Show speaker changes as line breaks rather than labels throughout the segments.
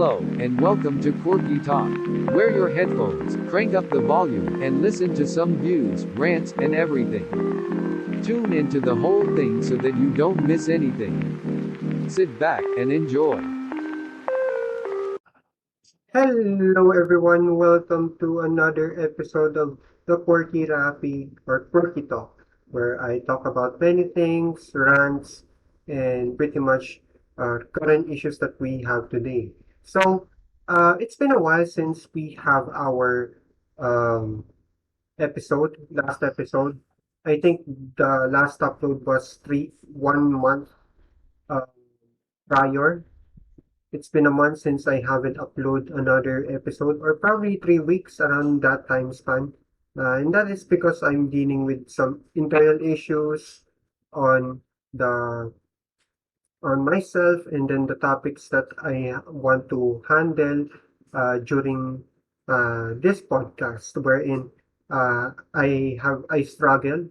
hello, and welcome to Quirky Talk. Wear your headphones, crank up the volume, and listen to some views, rants, and everything. Tune into the whole thing so that you don't miss anything. Sit back and enjoy.
Hello everyone, welcome to another episode of the Quirky Rapi or Quirky Talk, where I talk about many things, rants, and pretty much current issues that we have today. So, it's been a while since we have our um, last episode. I think the last upload was 1 month uh, prior. It's been a month since I haven't uploaded another episode, or probably 3 weeks around that time span. And that is because I'm dealing with some internal issues on the on myself, and then the topics that I want to handle during this podcast, wherein I struggle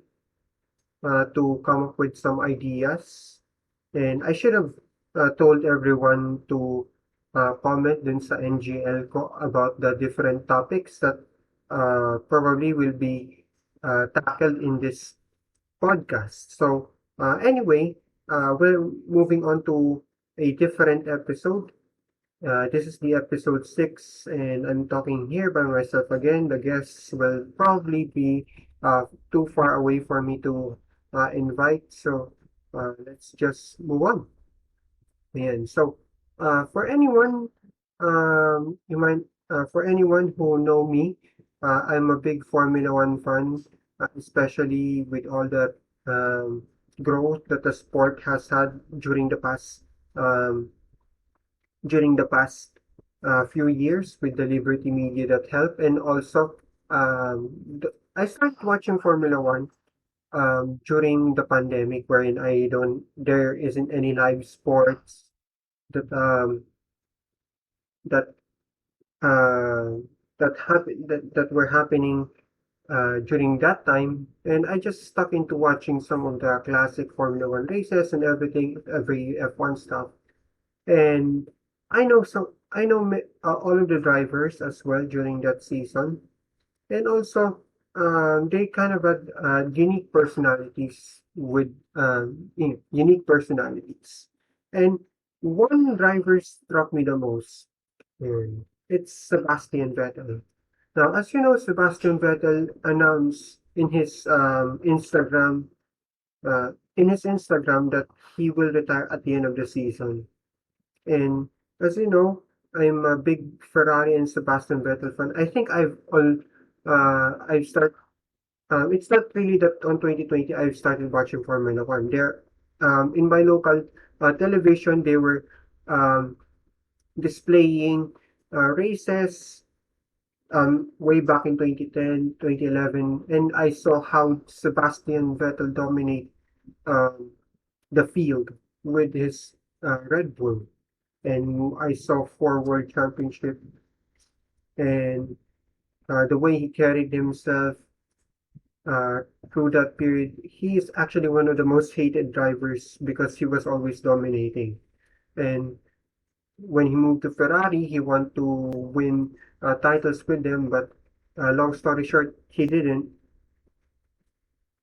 to come up with some ideas. And I should have told everyone to comment dun sa NGL ko about the different topics that probably will be tackled in this podcast. So, anyway, we're moving on to a different episode. This is the episode 6, and I'm talking here by myself again. The guests will probably be too far away for me to invite, so let's just move on. Ayan. So, for anyone, for anyone who know me, I'm a big Formula One fan, especially with all the um, growth that the sport has had um, during the past few years with the Liberty Media that help, and also I started watching Formula One during the pandemic, wherein there isn't any live sports that that uh, that were happening during that time, and I just stuck into watching some of the classic Formula One races and every F1 stuff. And I know all of the drivers as well during that season, and also they kind of had unique personalities with unique personalities. And one driver struck me the most. It's Sebastian Vettel. Now, as you know, Sebastian Vettel announced in his Instagram that he will retire at the end of the season. And as you know, I'm a big Ferrari and Sebastian Vettel fan. I think I've started. It's not really that on 2020 I've started watching Formula One. There, in my local television, they were um, displaying races way back in 2010, 2011, and I saw how Sebastian Vettel dominate um, the field with his Red Bull. And I saw 4 world championship, and the way he carried himself uh, through that period. He is actually one of the most hated drivers because he was always dominating. And when he moved to Ferrari, he wanted to win titles with them, but long story short, he didn't.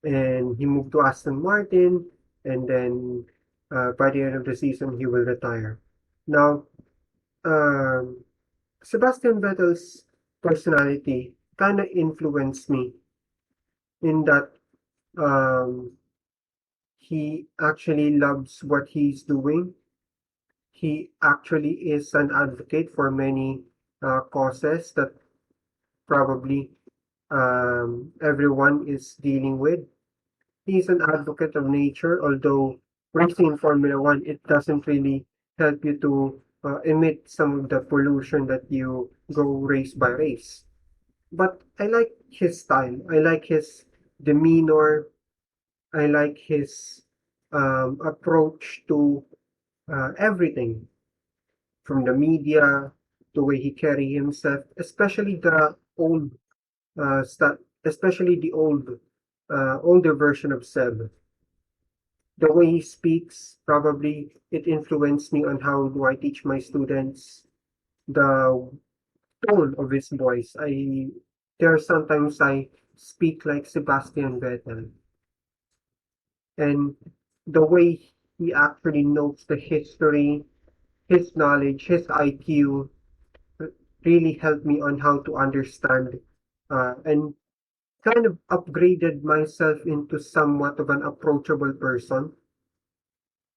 And he moved to Aston Martin, and then by the end of the season, he will retire. Now, um, Sebastian Vettel's personality kind of influenced me in that um, he actually loves what he's doing. He actually is an advocate for many causes that probably everyone is dealing with. He's an advocate of nature, although racing in Formula One, it doesn't really help you to emit some of the pollution that you go race by race. But I like his style. I like his demeanor. I like his approach to everything, from the media, the way he carry himself, especially the old especially the older version of Seb. The way he speaks, probably it influenced me on how do I teach my students. the tone of his voice. There are sometimes I speak like Sebastian Vettel, and the way he actually knows the history, his knowledge, his IQ really helped me on how to understand and kind of upgraded myself into somewhat of an approachable person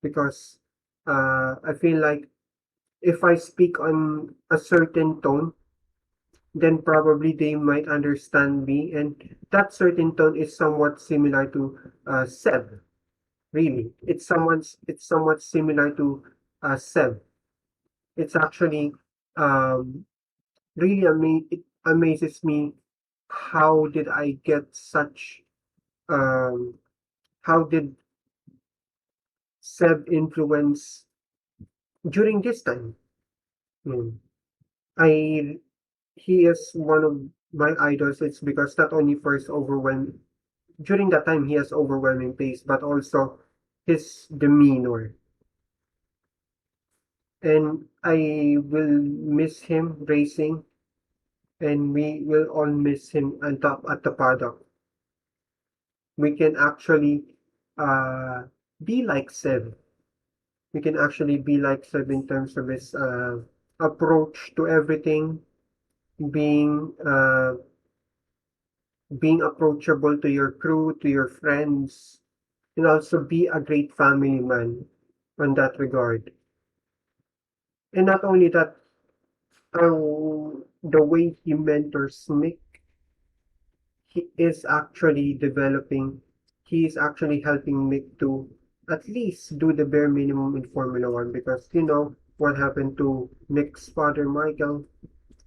because I feel like if I speak on a certain tone, then probably they might understand me. And that certain tone is somewhat similar to Seb. Really, it's somewhat similar to Seb. It's actually um, really it amazes me how did I get such um, how did Seb influence during this time. Hmm. I He is one of my idols. It's because not only for his overwhelming during that time he has overwhelming pace, but also his demeanor. And I will miss him racing, and we will all miss him on top at the paddock. We can actually uh, be like Seb. We can actually be like Seb in terms of his approach to everything, being being approachable to your crew, to your friends, and also be a great family man on that regard. And not only that, the way he mentors Mick, he is actually developing, he is actually helping Mick to at least do the bare minimum in Formula One because you know what happened to Mick's father Michael,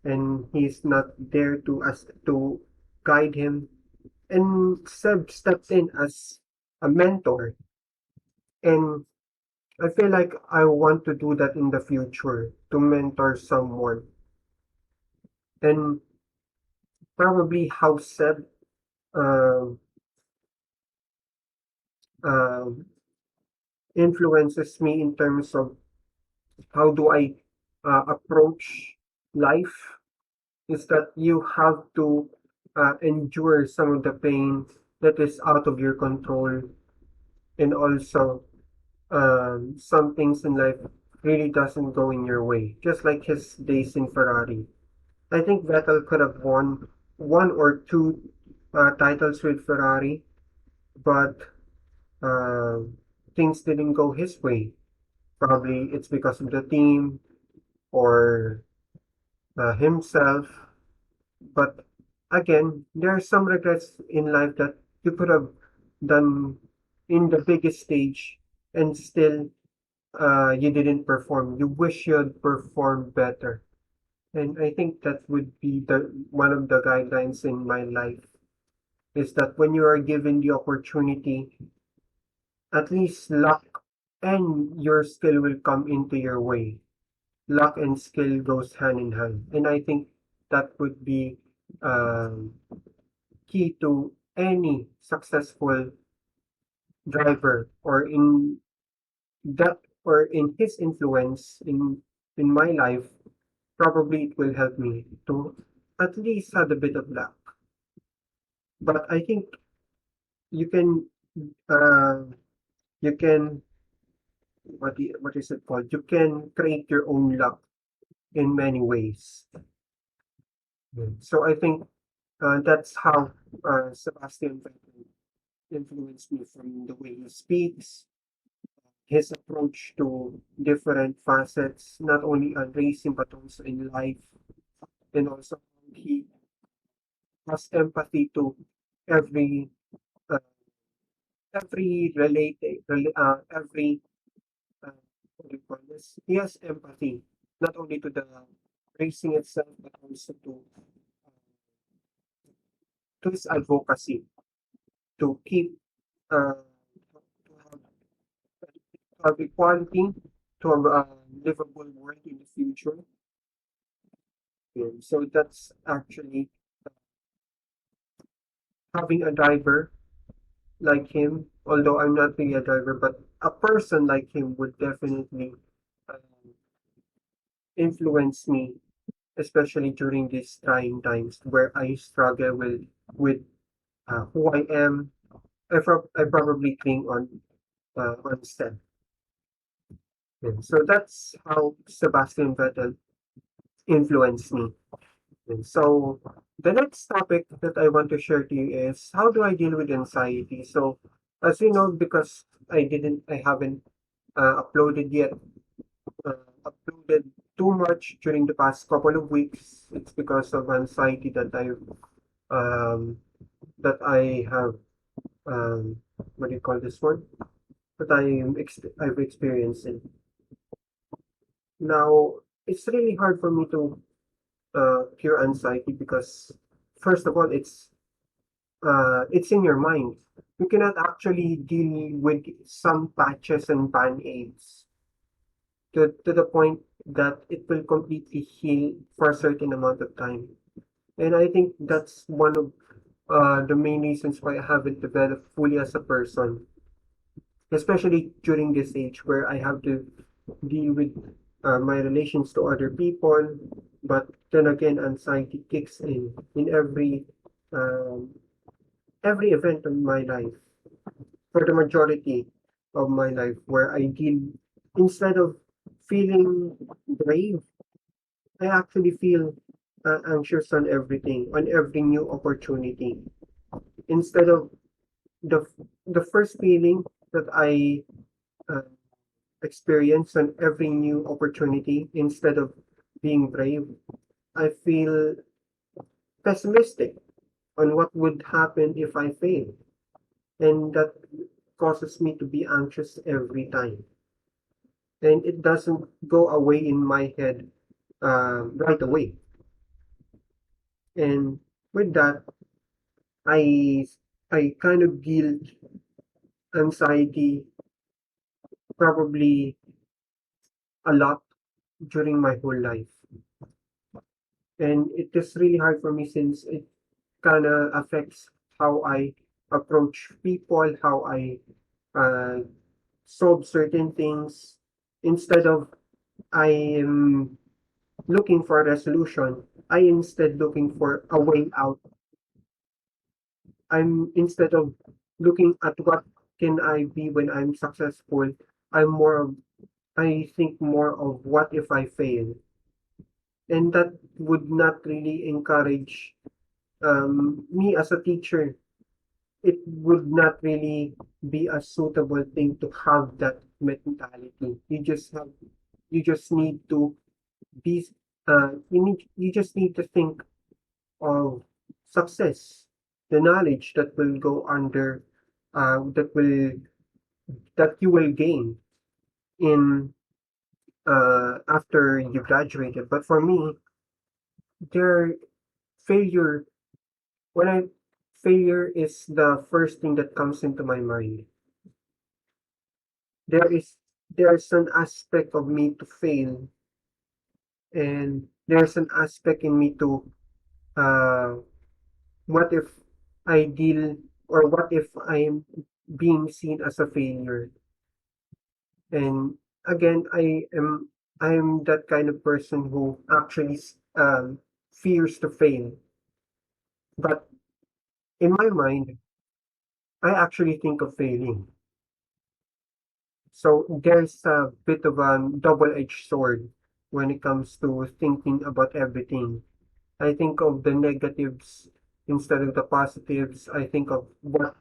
and he's not there to guide him. And Seb stepped in as a mentor, and I feel like I want to do that in the future to mentor someone. And probably how Seb uh, uh, influences me in terms of how do I approach life is that you have to endure some of the pain that is out of your control, and also some things in life really doesn't go in your way, just like his days in Ferrari. I think Vettel could have won one or two titles with Ferrari, but uh, things didn't go his way. Probably it's because of the team or himself. But again, there are some regrets in life that you could have done in the biggest stage and still you didn't perform. You wish you had performed better. And I think that would be the one of the guidelines in my life is that when you are given the opportunity, at least luck and your skill will come into your way. Luck and skill goes hand in hand, and I think that would be um, key to any successful driver, or in that, or in his influence in my life. Probably it will help me to at least have a bit of luck. But I think you can uh, you can what is it called? You can create your own luck in many ways. So I think that's how Sebastian Vettel influenced me from the way he speaks, his approach to different facets, not only on racing but also in life, and also he has empathy to every uh, every what do you call this? He has empathy not only to the racing itself but also to his advocacy to keep to have equality, to have a livable world in the future. Yeah, so that's actually having a driver like him, although I'm not really a driver, but a person like him would definitely uh, influence me especially during these trying times where I struggle with who I am. I probably cling on Steph. And so that's how Sebastian Vettel influenced me. And so the next topic that I want to share to you is how do I deal with anxiety? So as you know, because I haven't uploaded yet, uploaded too much during the past couple of weeks. It's because of anxiety um that I have what do you call this one? That I've experienced. And now it's really hard for me to cure anxiety because first of all it's in your mind. You cannot actually deal with some patches and band-aids to the point that it will completely heal for a certain amount of time. And I think that's one of the main reasons why I haven't developed fully as a person, especially during this age where I have to deal with my relations to other people. But then again, anxiety kicks in um, every event of my life for the majority of my life, where I deal instead of feeling brave, I actually feel anxious on everything, on every new opportunity. Instead of the the first feeling that I uh, experience on every new opportunity, instead of being brave, I feel pessimistic on what would happen if I fail, and that causes me to be anxious every time, and it doesn't go away in my head right away. And with that, I I kind of build anxiety probably a lot during my whole life. And it is really hard for me since it kind of affects how I approach people, how I uh, solve certain things. Instead of I am looking for a resolution, I instead looking for a way out. I'm instead of looking at what can I be when I'm successful, I'm more of I think more of what if I fail, and that would not really encourage me as a teacher. It would not really be a suitable thing to have that mentality. You just need to be you just need to think of success, the knowledge that will go under that will that you will gain in after you graduated. But for me, there failure when I failure is the first thing that comes into my mind. There is there's an aspect of me to fail, and there's an aspect in me to uh what if I deal or what if I'm being seen as a failure. And again, I'm that kind of person who actually fears to fail. But in my mind, I actually think of failing. So there's a bit of a double-edged sword when it comes to thinking about everything. I think of the negatives instead of the positives. I think of what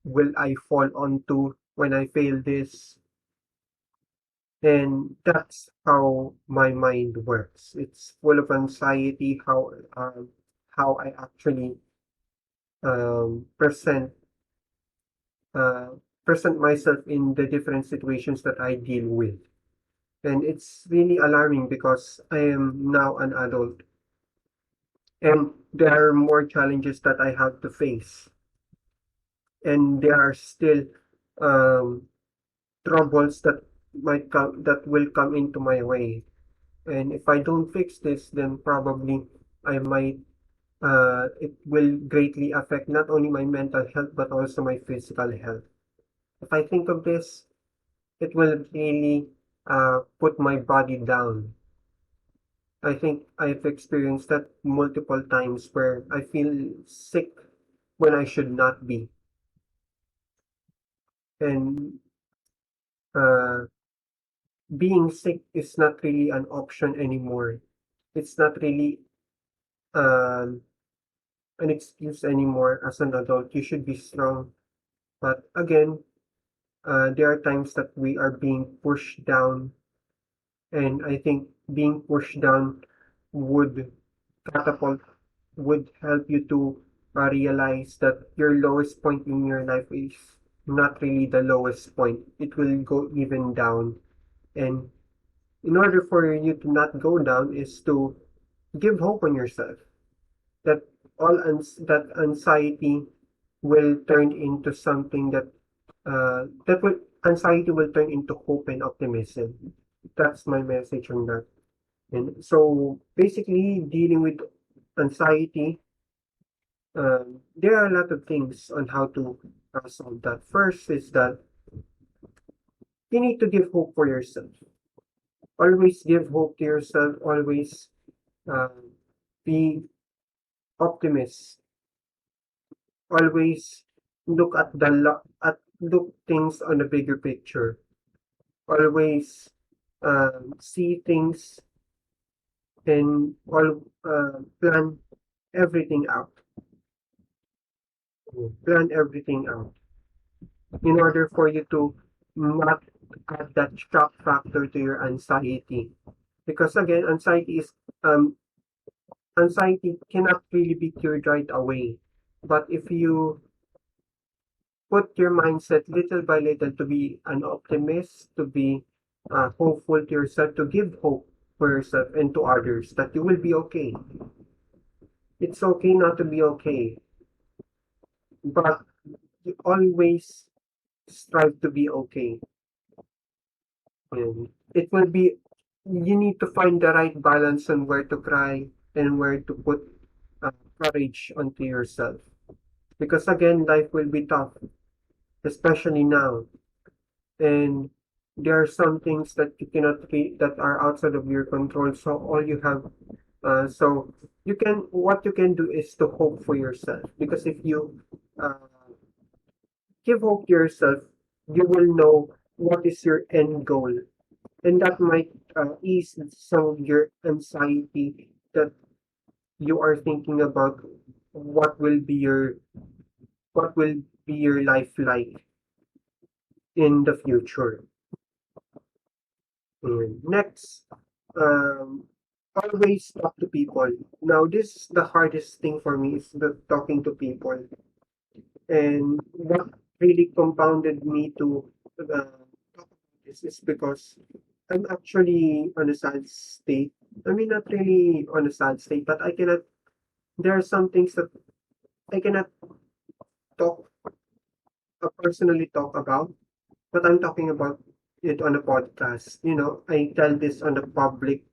will I fall onto when I fail this. And that's how my mind works. It's full of anxiety, how I actually present uh, present myself in the different situations that I deal with. And it's really alarming because I am now an adult and there are more challenges that I have to face. And there are still um, troubles that will come into my way. And if I don't fix this, then probably I might it will greatly affect not only my mental health but also my physical health. If I think of this, it will really put my body down. I think I've experienced that multiple times where I feel sick when I should not be. And uh, being sick is not really an option anymore. It's not really um, an excuse anymore as an adult. You should be strong. But again, there are times that we are being pushed down, and I think being pushed down would catapult, would help you to realize that your lowest point in your life is not really the lowest point. It will go even down. And in order for you to not go down is to give hope on yourself that that anxiety will turn into something that that will anxiety will turn into hope and optimism. That's my message on that. And so basically dealing with anxiety, there are a lot of things on how to solve that. First is that you need to give hope for yourself. Always give hope to yourself. Always uh, be optimist. Always look at look things on a bigger picture. Always see things and plan everything out. Plan everything out in order for you to not add that shock factor to your anxiety. Because again, anxiety cannot really be cured right away. But if you put your mindset little by little to be an optimist, to be hopeful to yourself, to give hope for yourself and to others that you will be okay. It's okay not to be okay, but you always strive to be okay. And it will be, you need to find the right balance on where to cry and where to put uh, courage onto yourself. Because again, life will be tough, especially now. And there are some things that you cannot that are outside of your control. So all you have, so you can, what you can do is to hope for yourself. Because if you uh, give hope to yourself, you will know what is your end goal, and that might ease some of your anxiety that you are thinking about what will be your what will be your life like in the future. And next, um, always talk to people. Now, this is the hardest thing for me is the talking to people, and what really compounded me to talk about this is because I'm actually on a sad state. I mean, not really on a sad state, but I cannot. There are some things that I cannot talk personally talk about, but I'm talking about it on a podcast. You know, I tell this on a public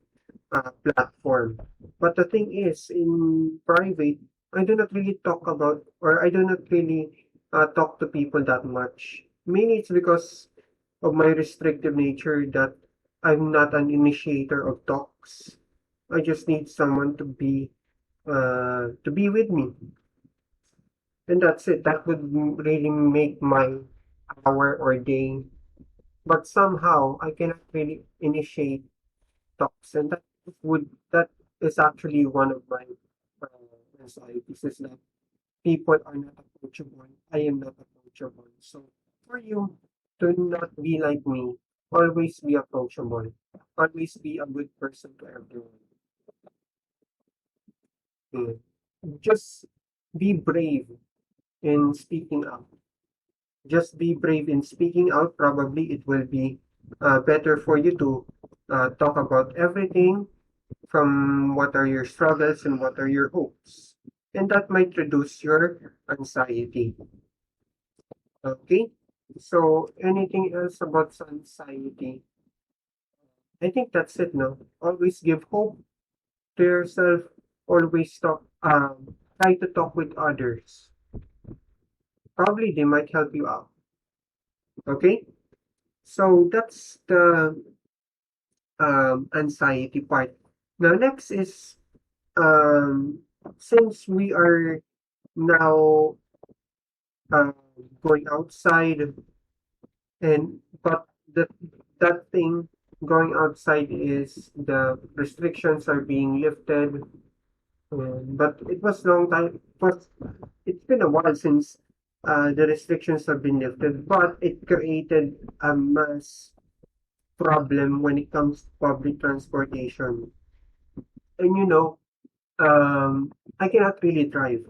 platform. But the thing is, in private, I do not really talk about, or I do not really talk to people that much. Mainly it's because of my restrictive nature that I'm not an initiator of talks. I just need someone to be with me, and that's it. That would really make my hour or day. But somehow I cannot really initiate talks, and that is actually one of my uh, anxieties is that people are not approachable. I am not approachable. So for you to not be like me, always be approachable. Always be a good person to everyone. Mm. Just be brave in speaking out. Just be brave in speaking out. Probably it will be better for you to talk about everything from what are your struggles and what are your hopes. And that might reduce your anxiety. Okay? So, anything else about anxiety? I think that's it now. Always give hope to yourself. Always try to talk with others. Probably they might help you out. Okay? So, that's the anxiety part. Now, next is um, since we are now um, going outside, and but that that thing going outside is the restrictions are being lifted. But it was long time. It's been a while since the restrictions have been lifted, but it created a mass problem when it comes to public transportation. And I cannot really drive.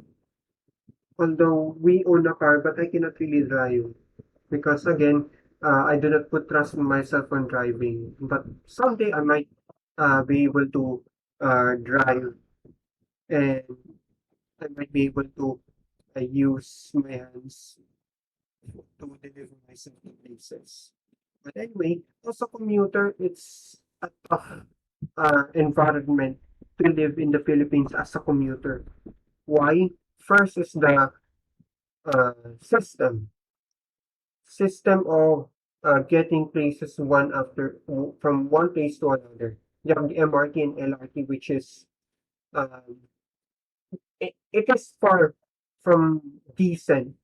Although we own a car, but I cannot really drive because again, I do not put trust in myself on driving. But someday I might be able to drive, and I might be able to use my hands to deliver myself to places. But anyway, as a commuter, it's a tough environment to live in the Philippines as a commuter. Why? First is the uh, system system of getting places from one place to another. You have the MRT and LRT, which is um, it is far from decent.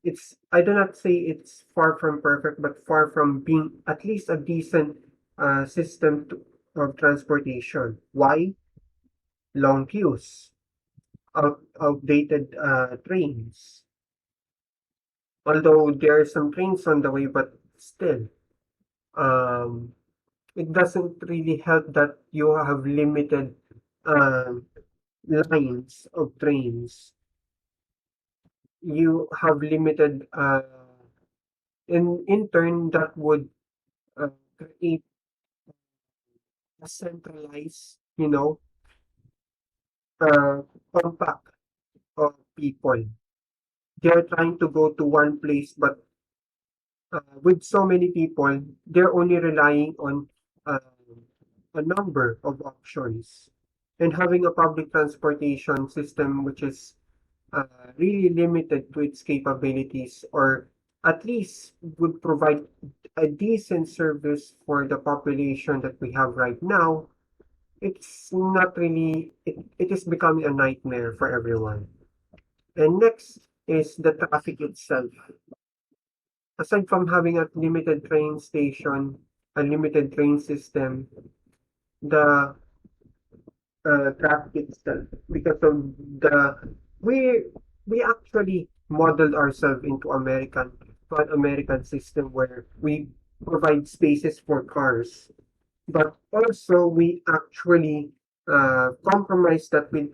I do not say it's far from perfect, but far from being at least a decent of transportation. Why? Long queues, outdated trains. Although there are some trains on the way, but still, um, it doesn't really help that you have limited um, lines of trains. You have limited in turn that would create a centralized, compact of people. They're trying to go to one place, but with so many people, they're only relying on uh, a number of options. And having a public transportation system which is uh, really limited to its capabilities, or at least would provide a decent service for the population that we have right now, it's not really, it is becoming a nightmare for everyone. And next is the traffic itself. Aside from having a limited train station, a limited train system, the traffic itself, because of the we we actually modeled ourselves into American system where we provide spaces for cars, but also we actually compromise that with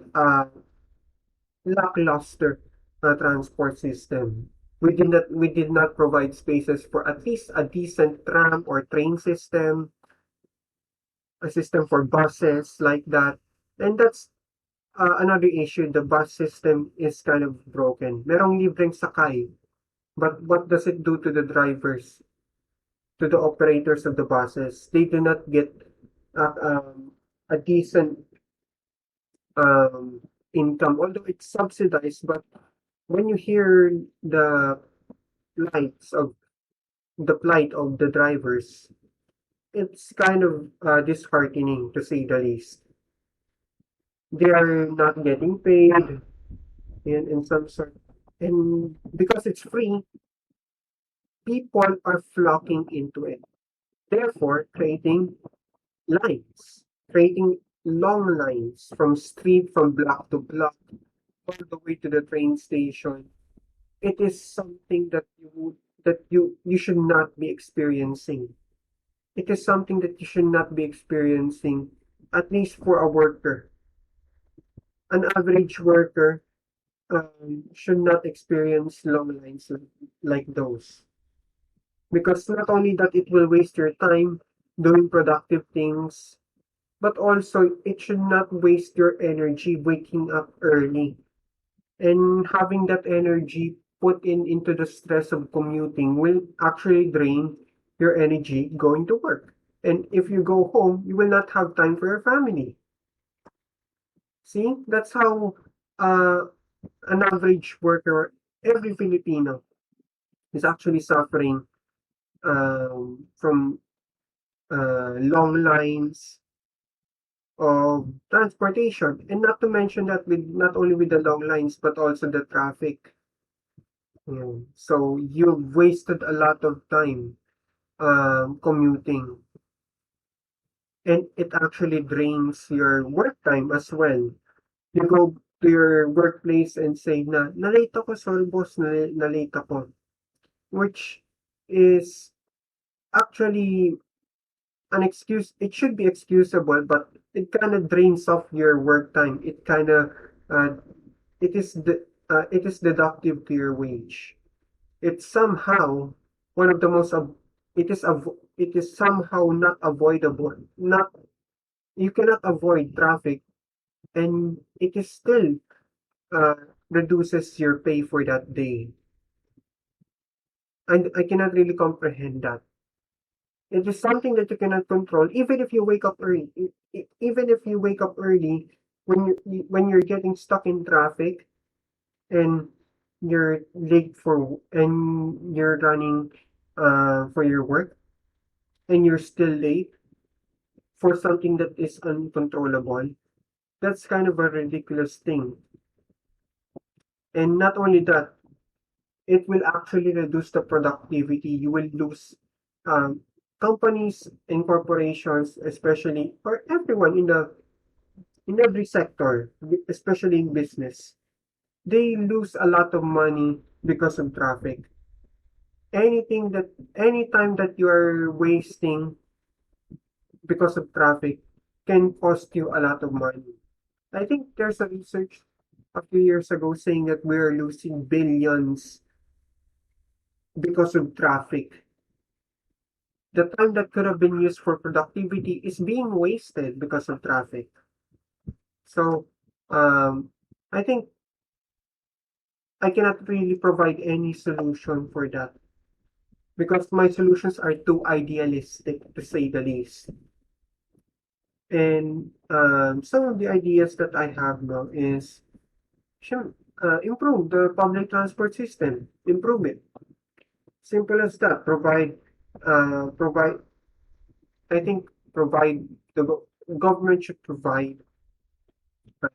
lackluster transport system. We did not provide spaces for at least a decent tram or train system, a system for buses like that. And that's another issue. The bus system is kind of broken. Merong libreng sakay, but what does it do to the drivers, to the operators of the buses? They do not get a decent um, income, although it's subsidized. But when you hear the plights of the plight of the drivers, it's kind of disheartening to say the least. They are not getting paid in some sort, and because it's free, people are flocking into it. Therefore, lines, creating long lines from block to block, all the way to the train station. It is something that you should not be experiencing. It is something that you should not be experiencing, at least for a worker. An average worker should not experience long lines like those. Because not only that it will waste your time doing productive things, but also it should not waste your energy waking up early and having that energy put into the stress of commuting will actually drain your energy going to work. And if you go home, you will not have time for your family. See, that's how uh, an average worker, every Filipino, is actually suffering from long lines, of transportation, and not to mention that with not only with the long lines but also the traffic. So you've wasted a lot of time commuting, and it actually drains your work time as well. You go to your workplace and say na, na-late ako, sorry boss, na-late ako. Which is actually an excuse. It should be excusable, but it kind of drains off your work time. It kind of, uh, it is deductive to your wage. It's somehow one of the most, it is somehow not avoidable. Not, you cannot avoid traffic, and it is still uh, reduces your pay for that day. And I cannot really comprehend that. It is something that you cannot control, even if you wake up early. Even if you wake up early, when you're getting stuck in traffic and you're late for and you're running for your work and you're still late for something that is uncontrollable, that's kind of a ridiculous thing. And not only that, it will actually reduce the productivity. You will lose um, companies and corporations, especially or everyone in every sector, especially in business. They lose a lot of money because of traffic. Any time that you are wasting because of traffic can cost you a lot of money. I think there's a research a few years ago saying that we're losing billions because of traffic. The time that could have been used for productivity is being wasted because of traffic. So, I think I cannot really provide any solution for that because my solutions are too idealistic to say the least. And some of the ideas that I have now is improve the public transport system, improve it. Simple as that. Provide. I think provide the government should provide uh,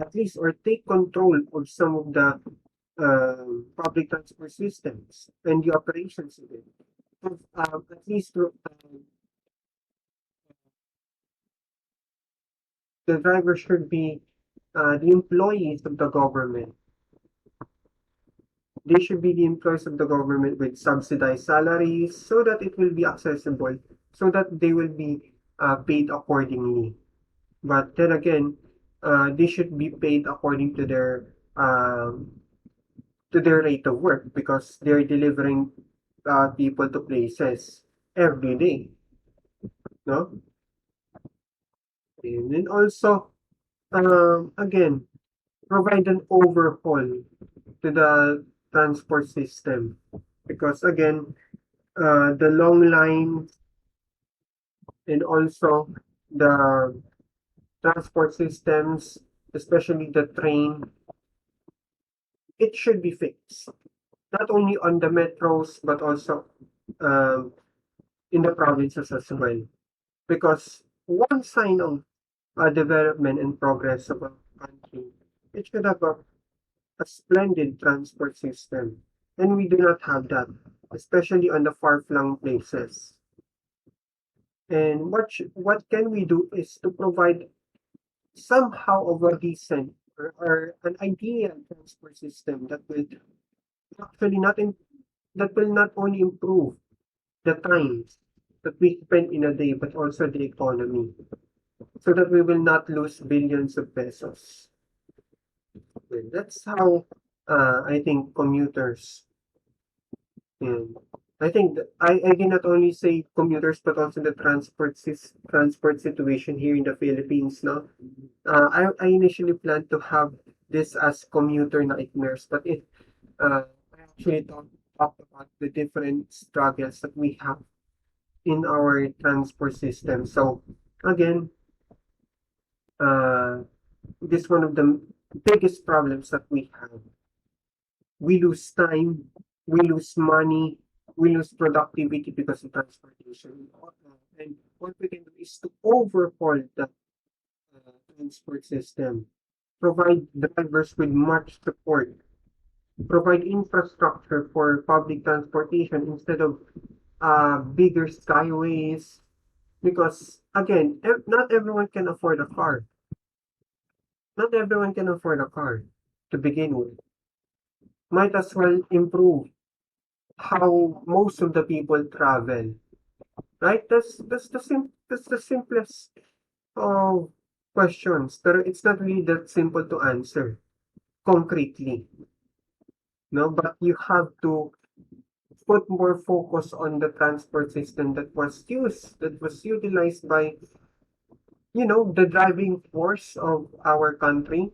at least or take control of some of the public transport systems and the operations of it. At least the drivers should be the employees of the government. They should be the employees of the government with subsidized salaries so that it will be accessible, so that they will be paid accordingly. But then again, they should be paid according to their rate of work because they're delivering people to places every day, no? And then also, again, provide an overhaul to the transport system because again, the long lines and also the transport systems, especially the train, it should be fixed. Not only on the metros, but also um, in the provinces as well. Because one sign of development and progress of a country, it should have a splendid transport system. And we do not have that, especially on the far-flung places. And what can we do is to provide somehow of a decent or an ideal transport system that will actually not in, that will not only improve the times that we spend in a day, but also the economy, so that we will not lose billions of pesos. Okay, that's how I think commuters and I think I did not only say commuters but also the transport situation here in the Philippines. No, I initially planned to have this as commuter nightmares, but I actually talked about the different struggles that we have in our transport system. So again, uh, this is one of the biggest problems that we have. We lose time, we lose money, we lose productivity because of transportation. And what we can do is to overhaul transport system, provide drivers with much support, provide infrastructure for public transportation instead of bigger skyways. Because again, not everyone can afford a car. Not everyone can afford a car to begin with. Might as well improve how most of the people travel. Right? That's the simplest of questions. But it's not really that simple to answer concretely. No, but you have to put more focus on the transport system that was utilized by, the driving force of our country,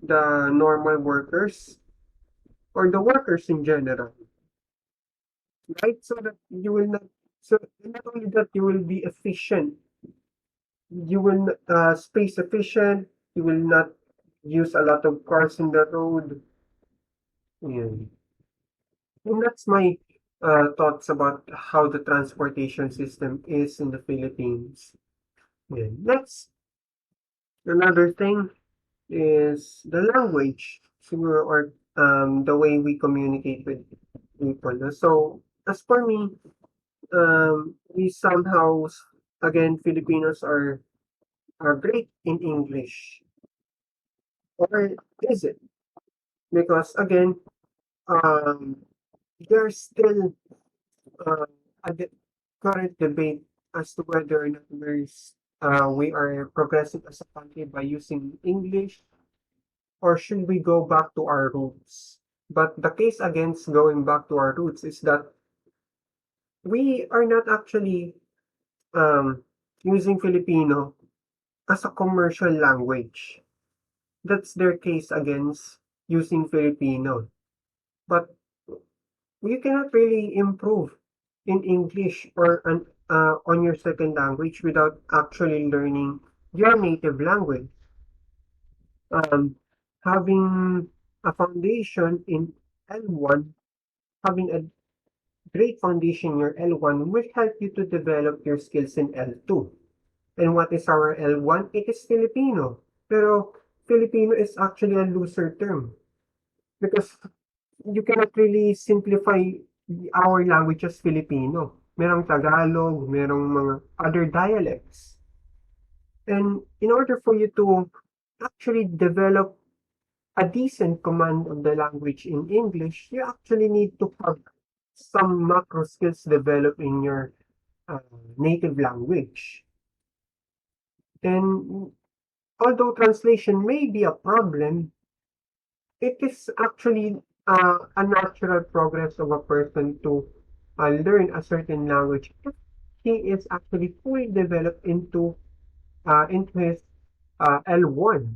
the normal workers, or the workers in general, right? So that you will not, so not only that you will be efficient, you will space efficient, you will not use a lot of cars in the road. Yeah. And that's my thoughts about how the transportation system is in the Philippines. Yeah. Next, another thing is the language, so, or the way we communicate with people. So as for me, we somehow, again, Filipinos are great in English, or is it? Because again, um, there's still uh, a current debate as to whether or not we are progressing as a country by using English, or should we go back to our roots? But the case against going back to our roots is that we are not actually um, using Filipino as a commercial language. That's their case against using Filipino. But you cannot really improve in English or on your second language without actually learning your native language. Um, Having a foundation in L1, having a great foundation in your L1 will help you to develop your skills in L2. And what is our L1? It is Filipino. Pero Filipino is actually a looser term because you cannot really simplify our language as Filipino. Merong Tagalog, merong mga other dialects. And in order for you to actually develop a decent command of the language in English, you actually need to have some macro skills developed in your uh, native language. And although translation may be a problem, it is actually a natural progress of a person to learn a certain language if he is actually fully developed into his L1.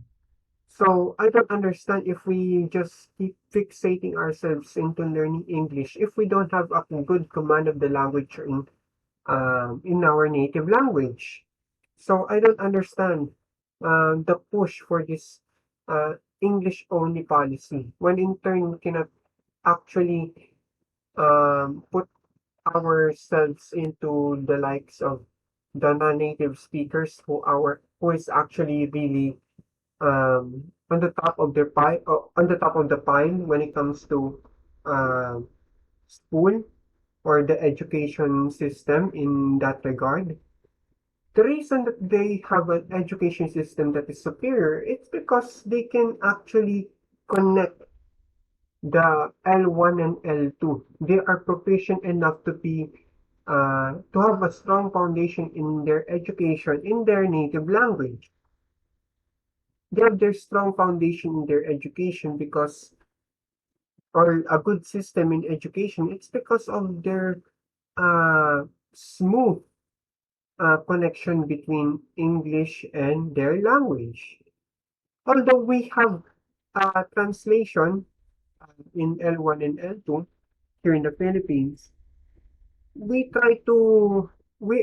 So I don't understand if we just keep fixating ourselves into learning English if we don't have a good command of the language in our native language. So I don't understand the push for this uh, English only policy when in turn we cannot actually put ourselves into the likes of the non-native speakers who is actually really on the top of their pile, on the top of the pile when it comes to uh, school or the education system in that regard. The reason that they have an education system that is superior, it's because they can actually connect the L1 and L2. They are proficient enough to have a strong foundation in their education in their native language. They have their strong foundation in their education because, or a good system in education, it's because of their smooth connection between English and their language. Although we have translation in L1 and L2 here in the Philippines, we try to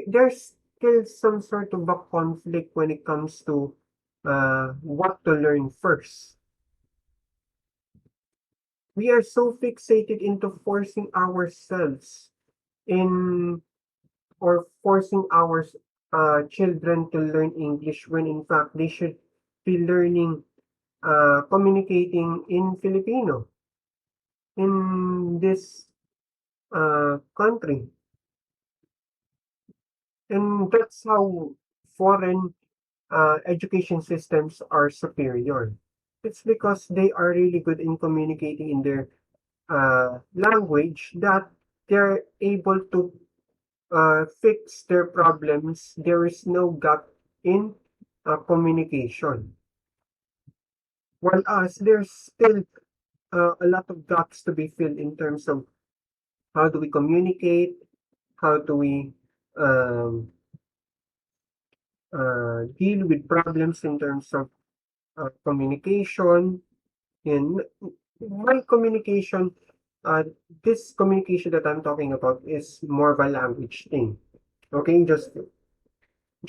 there's still some sort of a conflict when it comes to what to learn first. We are so fixated into forcing ourselves in or forcing children to learn English when in fact they should be learning communicating in Filipino in this country. And that's how foreign education systems are superior. It's because they are really good in communicating in their language that they're able to fix their problems. There is no gap in communication. While us, there's still a lot of gaps to be filled in terms of how do we communicate, how do we um, deal with problems in terms of communication. And my communication, uh, this communication that I'm talking about is more of a language thing. Okay, just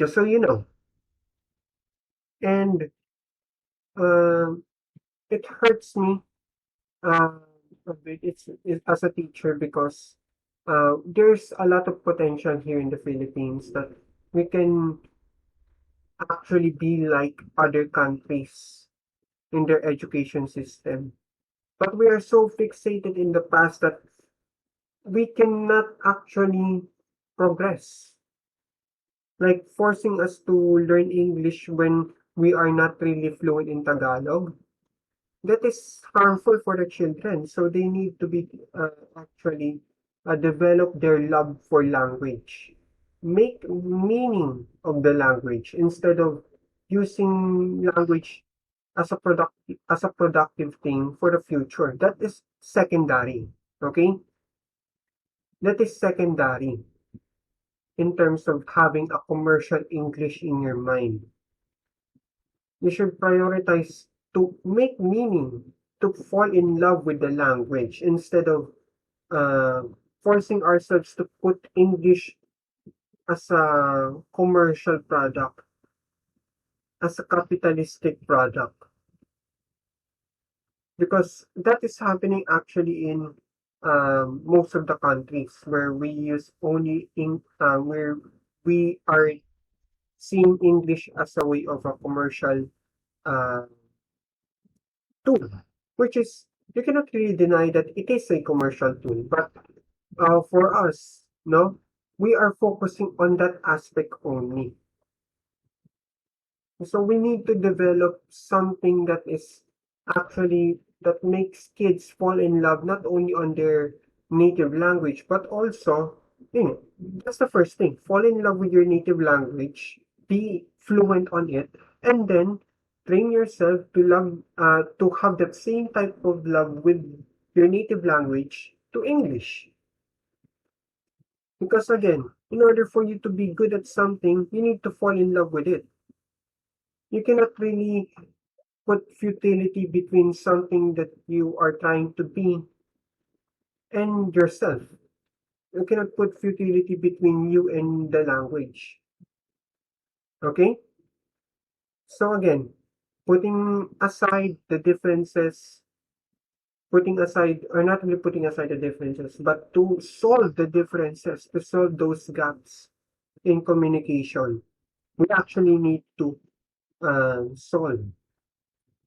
so you know. And uh, it hurts me uh, a bit. As a teacher because there's a lot of potential here in the Philippines that we can actually be like other countries in their education system. But we are so fixated in the past that we cannot actually progress. Like forcing us to learn English when we are not really fluent in Tagalog. That is harmful for the children. So they need to be actually develop their love for language. Make meaning of the language instead of using language as a productive thing for the future. That is secondary. Okay? That is secondary in terms of having a commercial English in your mind. You should prioritize to make meaning, to fall in love with the language instead of uh, forcing ourselves to put English as a commercial product, as a capitalistic product. Because that is happening actually in most of the countries where we use only in where we are seeing English as a way of a commercial uh, tool, which is you cannot really deny that it is a commercial tool. But for us, no, we are focusing on that aspect only. So we need to develop something that is actually that makes kids fall in love not only on their native language, but also, you know, that's the first thing. Fall in love with your native language, be fluent on it, and then train yourself to love, to have that same type of love with your native language to English. Because again, in order for you to be good at something, you need to fall in love with it. You cannot really put futility between something that you are trying to be and yourself. You cannot put futility between you and the language. Okay? So again, putting aside the differences, putting aside, or not really putting aside the differences, but to solve the differences, to solve those gaps in communication, we actually need to solve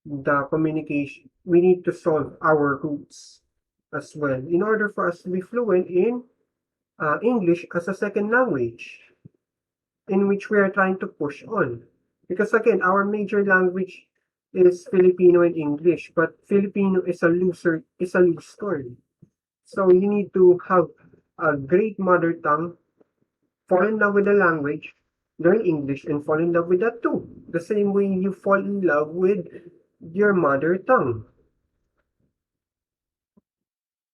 the communication. We need to solve our roots as well in order for us to be fluent in English as a second language in which we are trying to push on. Because again, our major language is Filipino and English, but Filipino is a loose story. So you need to have a great mother tongue, fall in love with the language, learn English, and fall in love with that too. The same way you fall in love with your mother tongue.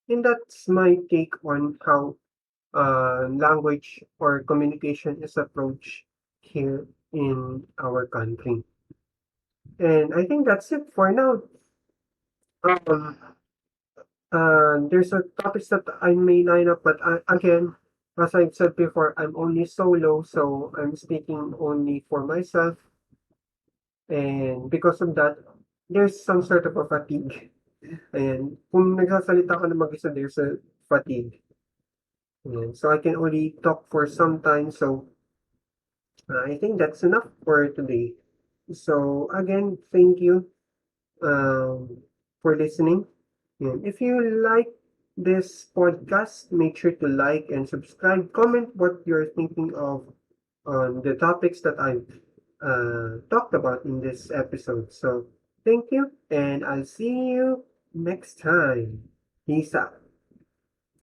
And that's my take on how language or communication is approached here in our country. And I think that's it for now. Um, there's a topics that I may line up, but again, as I've said before, I'm only solo, so I'm speaking only for myself. And because of that, there's some sort of a fatigue. And kung nagsasalita ka na mag-isa, there's a fatigue. And so I can only talk for some time. So I think that's enough for today. So again, thank you for listening. And if you like this podcast, make sure to like and subscribe. Comment what you're thinking of on the topics that I've talked about in this episode. So thank you, and I'll see you next time. Peace out.